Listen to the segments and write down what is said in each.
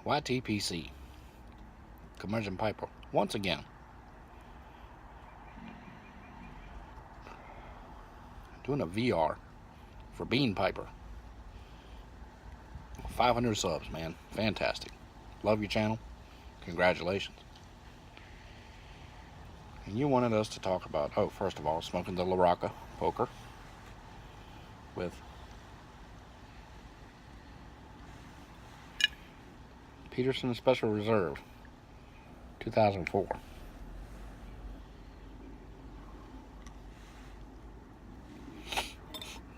YTPC, Curmudgeon Piper, once again. Doing a VR for Bean Piper. 500 subs, man. Fantastic. Love your channel. Congratulations. And you wanted us to talk about, first of all, smoking the LaRocca poker with Peterson Special Reserve 2004.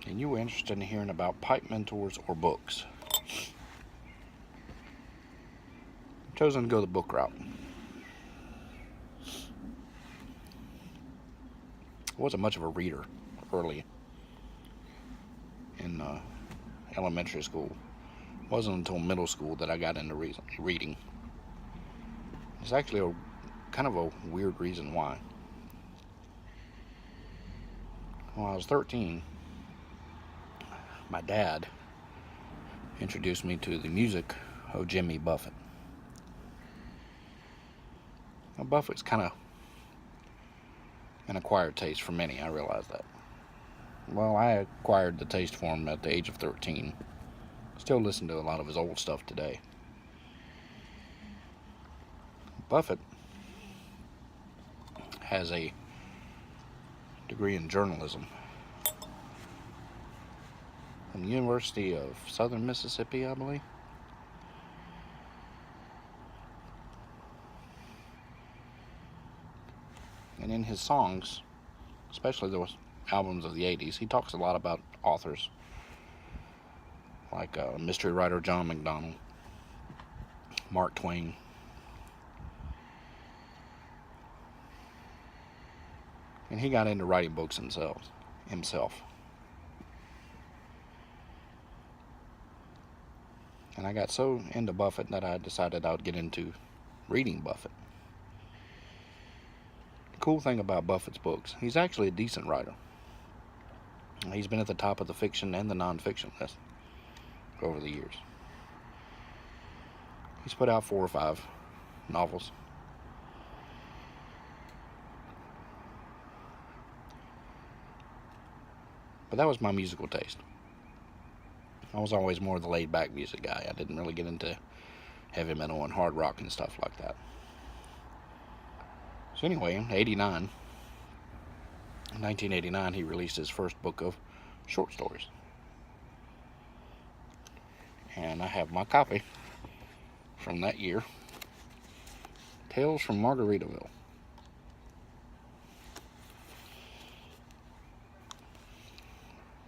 And you were interested in hearing about pipe mentors or books. I've chosen to go the book route. I wasn't much of a reader early in elementary school. It wasn't until middle school that I got into reading. It's actually a kind of a weird reason why. When I was 13, my dad introduced me to the music of Jimmy Buffett. Now, Buffett's kind of an acquired taste for many, I realize that. Well, I acquired the taste for him at the age of 13. Still listen to a lot of his old stuff today. Buffett has a degree in journalism from the University of Southern Mississippi, I believe. And in his songs, especially those albums of the 80s, he talks a lot about authors like mystery writer John McDonnell, Mark Twain. And he got into writing books himself. And I got so into Buffett that I decided I would get into reading Buffett. The cool thing about Buffett's books, he's actually a decent writer. He's been at the top of the fiction and the non-fiction list over the years. He's put out 4 or 5 novels. But that was my musical taste. I was always more the laid-back music guy. I didn't really get into heavy metal and hard rock and stuff like that. So anyway, in 1989, he released his first book of short stories. And I have my copy from that year, Tales from Margaritaville.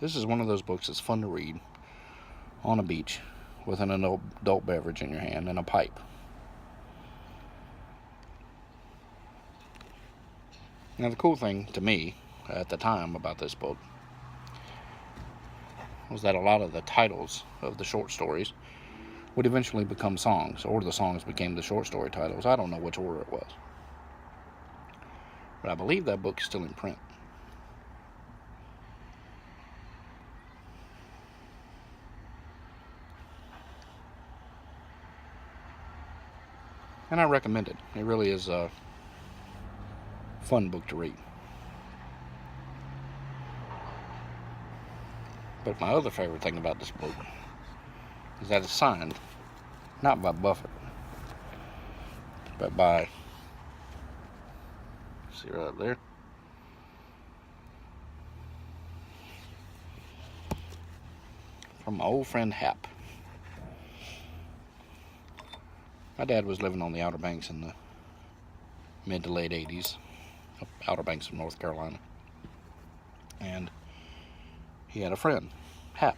This is one of those books that's fun to read on a beach with an adult beverage in your hand and a pipe. Now, the cool thing to me at the time about this book was that a lot of the titles of the short stories would eventually become songs, or the songs became the short story titles. I don't know which order it was. But I believe that book is still in print. And I recommend it. It really is a fun book to read. But my other favorite thing about this book is that it's signed not by Buffett, but by, see right there, from my old friend Hap. My dad was living on the Outer Banks in the mid to late 80s, Outer Banks of North Carolina. And he had a friend, Hap.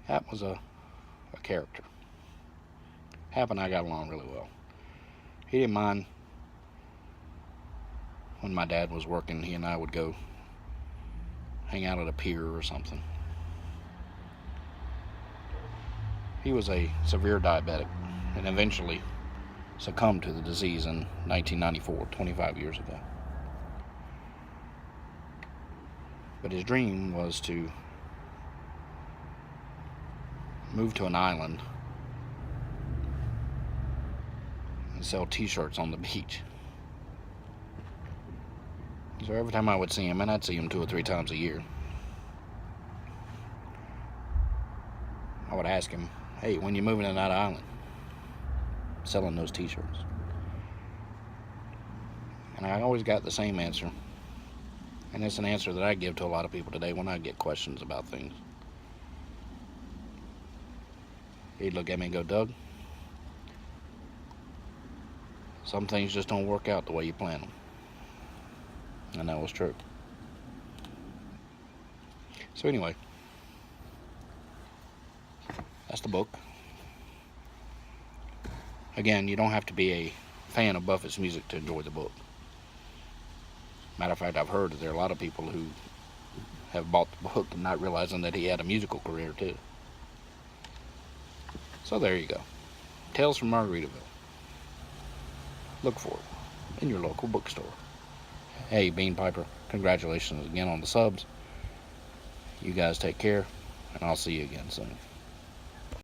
Hap was a character. Hap and I got along really well. He didn't mind when my dad was working, he and I would go hang out at a pier or something. He was a severe diabetic and eventually succumbed to the disease in 1994, 25 years ago. But his dream was to move to an island and sell t-shirts on the beach. So every time I would see him, and I'd see him 2 or 3 times a year, I would ask him, hey, when you moving to that island, selling those t-shirts? And I always got the same answer. And it's an answer that I give to a lot of people today when I get questions about things. He'd look at me and go, Doug, some things just don't work out the way you plan them. And that was true. So anyway, that's the book. Again, you don't have to be a fan of Buffett's music to enjoy the book. Matter of fact, I've heard that there are a lot of people who have bought the book and not realizing that he had a musical career too. So there you go. Tales from Margaritaville. Look for it in your local bookstore. Hey, Bean Piper, congratulations again on the subs. You guys take care, and I'll see you again soon.